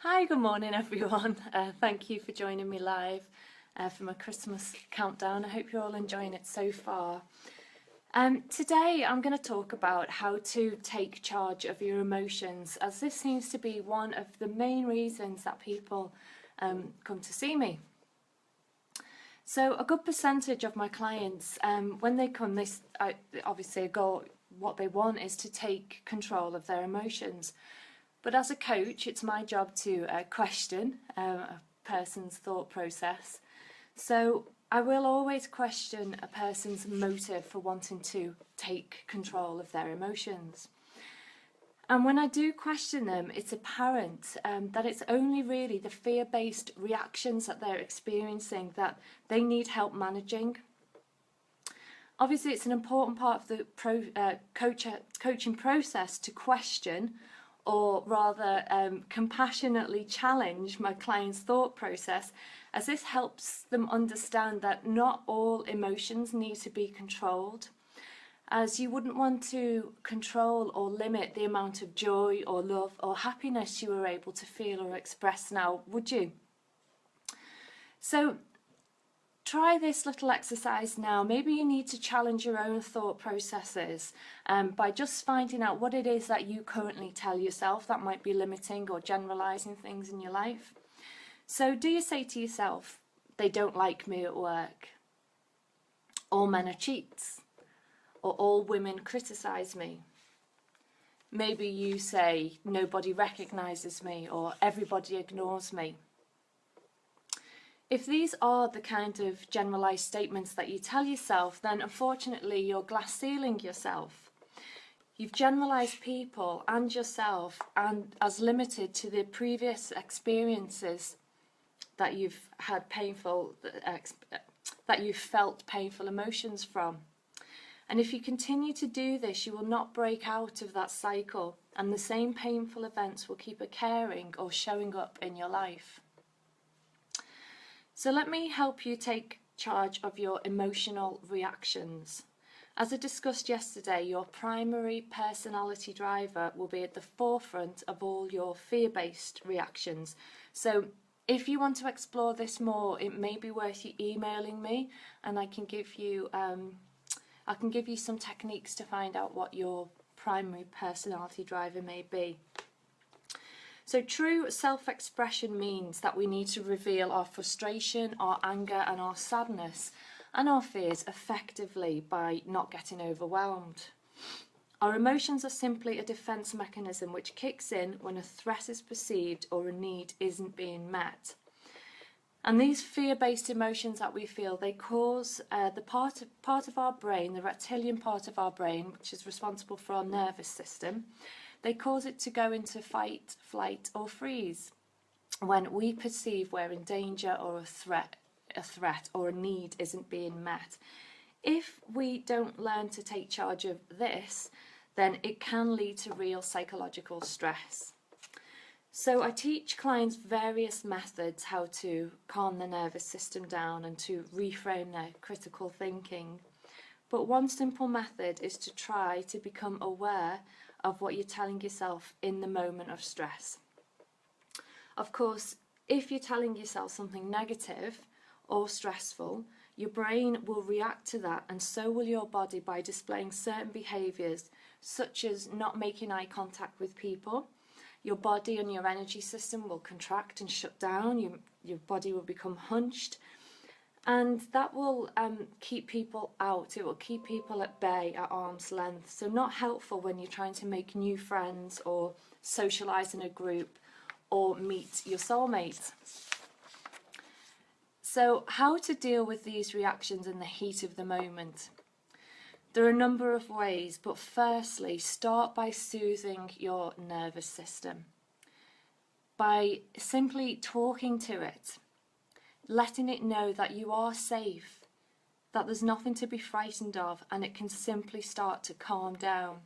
Hi, good morning everyone. Thank you for joining me live for my Christmas countdown. I hope you're all enjoying it so far. Today I'm going to talk about how to take charge of your emotions, as this seems to be one of the main reasons that people come to see me. So a good percentage of my clients, when they come, obviously what they want is to take control of their emotions. But as a coach, it's my job to question a person's thought process. So I will always question a person's motive for wanting to take control of their emotions. And when I do question them, it's apparent that it's only really the fear-based reactions that they're experiencing that they need help managing. Obviously, it's an important part of the coaching process to question, or rather compassionately challenge my client's thought process, as this helps them understand that not all emotions need to be controlled, as you wouldn't want to control or limit the amount of joy or love or happiness you are able to feel or express now, would you? So try this little exercise now. Maybe you need to challenge your own thought processes by just finding out what it is that you currently tell yourself that might be limiting or generalizing things in your life. So do you say to yourself, they don't like me at work? All men are cheats? Or all women criticize me? Maybe you say, nobody recognizes me, or everybody ignores me. If these are the kind of generalised statements that you tell yourself, then unfortunately you're glass ceiling yourself. You've generalised people and yourself and as limited to the previous experiences that you've had that you've felt painful emotions from. And if you continue to do this, you will not break out of that cycle, and the same painful events will keep occurring or showing up in your life. So let me help you take charge of your emotional reactions. As I discussed yesterday, your primary personality driver will be at the forefront of all your fear-based reactions. So if you want to explore this more, it may be worth you emailing me, and I can give you some techniques to find out what your primary personality driver may be. So true self-expression means that we need to reveal our frustration, our anger and our sadness and our fears effectively by not getting overwhelmed. Our emotions are simply a defence mechanism which kicks in when a threat is perceived or a need isn't being met. And these fear-based emotions that we feel, they cause the part of our brain, the reptilian part of our brain, which is responsible for our nervous system, they cause it to go into fight, flight or freeze when we perceive we're in danger or a threat or a need isn't being met. If we don't learn to take charge of this, then it can lead to real psychological stress. So I teach clients various methods how to calm the nervous system down and to reframe their critical thinking. But one simple method is to try to become aware of what you're telling yourself in the moment of stress. Of course, if you're telling yourself something negative or stressful, your brain will react to that, and so will your body, by displaying certain behaviours such as not making eye contact with people. Your body and your energy system will contract and shut down, your body will become hunched, and that will keep people out. It will keep people at bay, at arm's length. So not helpful when you're trying to make new friends or socialise in a group or meet your soulmate. So how to deal with these reactions in the heat of the moment? There are a number of ways, but firstly, start by soothing your nervous system. By simply talking to it, letting it know that you are safe, that there's nothing to be frightened of, and it can simply start to calm down.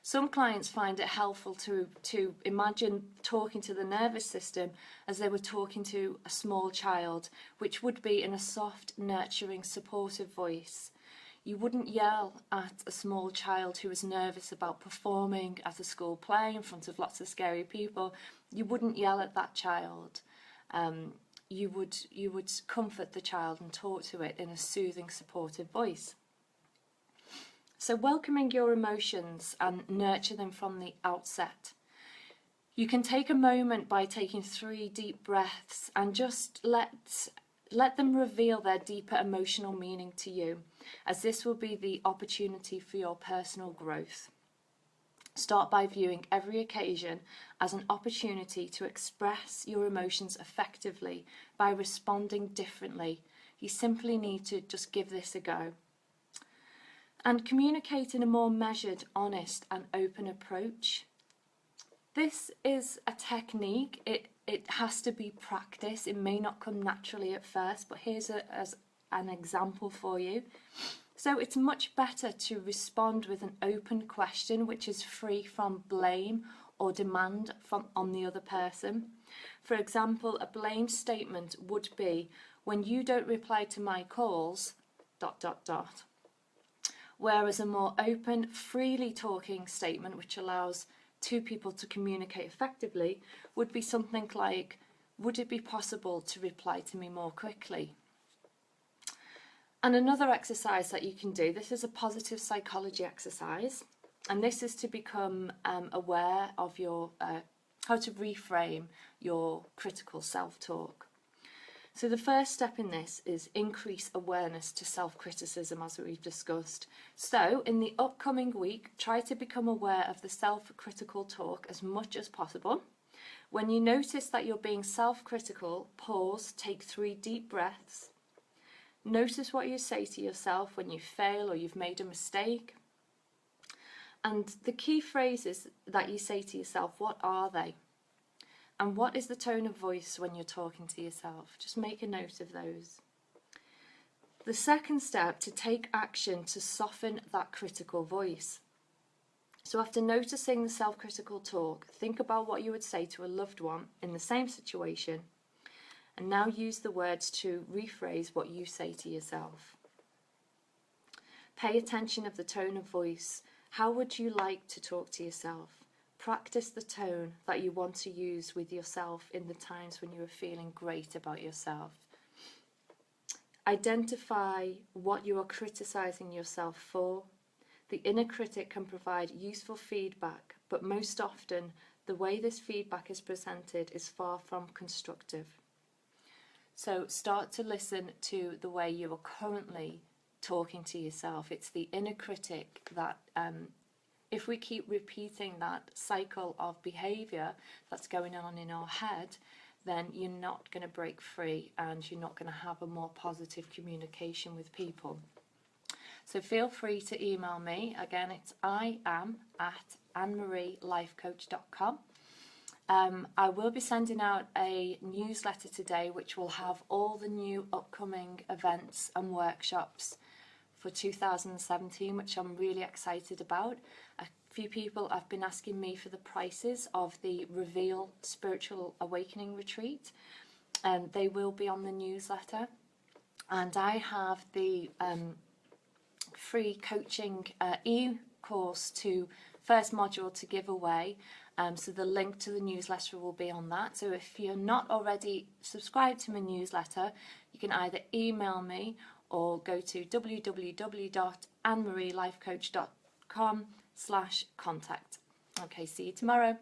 Some clients find it helpful to imagine talking to the nervous system as they were talking to a small child, which would be in a soft, nurturing, supportive voice. You wouldn't yell at a small child who is nervous about performing at a school play in front of lots of scary people. You wouldn't yell at that child. You would comfort the child and talk to it in a soothing, supportive voice. So welcoming your emotions and nurture them from the outset. You can take a moment by taking 3 deep breaths and just let them reveal their deeper emotional meaning to you, as this will be the opportunity for your personal growth. Start by viewing every occasion as an opportunity to express your emotions effectively by responding differently. You simply need to just give this a go. And communicate in a more measured, honest and open approach. This is a technique. It has to be practice. It may not come naturally at first, but here's as an example for you. So it's much better to respond with an open question which is free from blame or demand on the other person. For example, a blame statement would be, when you don't reply to my calls, ... Whereas a more open, freely talking statement, which allows 2 people to communicate effectively, would be something like, would it be possible to reply to me more quickly? And another exercise that you can do, this is a positive psychology exercise, and this is to become aware of your how to reframe your critical self-talk. So the first step in this is increase awareness to self-criticism, as we've discussed. So in the upcoming week, try to become aware of the self-critical talk as much as possible. When you notice that you're being self-critical, pause, take 3 deep breaths. Notice what you say to yourself when you fail or you've made a mistake. And the key phrases that you say to yourself, what are they? And what is the tone of voice when you're talking to yourself? Just make a note of those. The second step, to take action to soften that critical voice. So after noticing the self-critical talk, think about what you would say to a loved one in the same situation, and now use the words to rephrase what you say to yourself. Pay attention of the tone of voice. How would you like to talk to yourself? Practice the tone that you want to use with yourself in the times when you are feeling great about yourself. Identify what you are criticizing yourself for. The inner critic can provide useful feedback, but most often the way this feedback is presented is far from constructive. So start to listen to the way you are currently talking to yourself. It's the inner critic that if we keep repeating that cycle of behaviour that's going on in our head, then you're not going to break free and you're not going to have a more positive communication with people. So feel free to email me. Again, it's iam@annemarielifecoach.com. I will be sending out a newsletter today which will have all the new upcoming events and workshops for 2017, which I'm really excited about. A few people have been asking me for the prices of the Reveal Spiritual Awakening Retreat, and they will be on the newsletter. And I have the free coaching e-course to first module to give away. So the link to the newsletter will be on that. So if you're not already subscribed to my newsletter, you can either email me or go to www.annemarielifecoach.com/contact. Okay, see you tomorrow.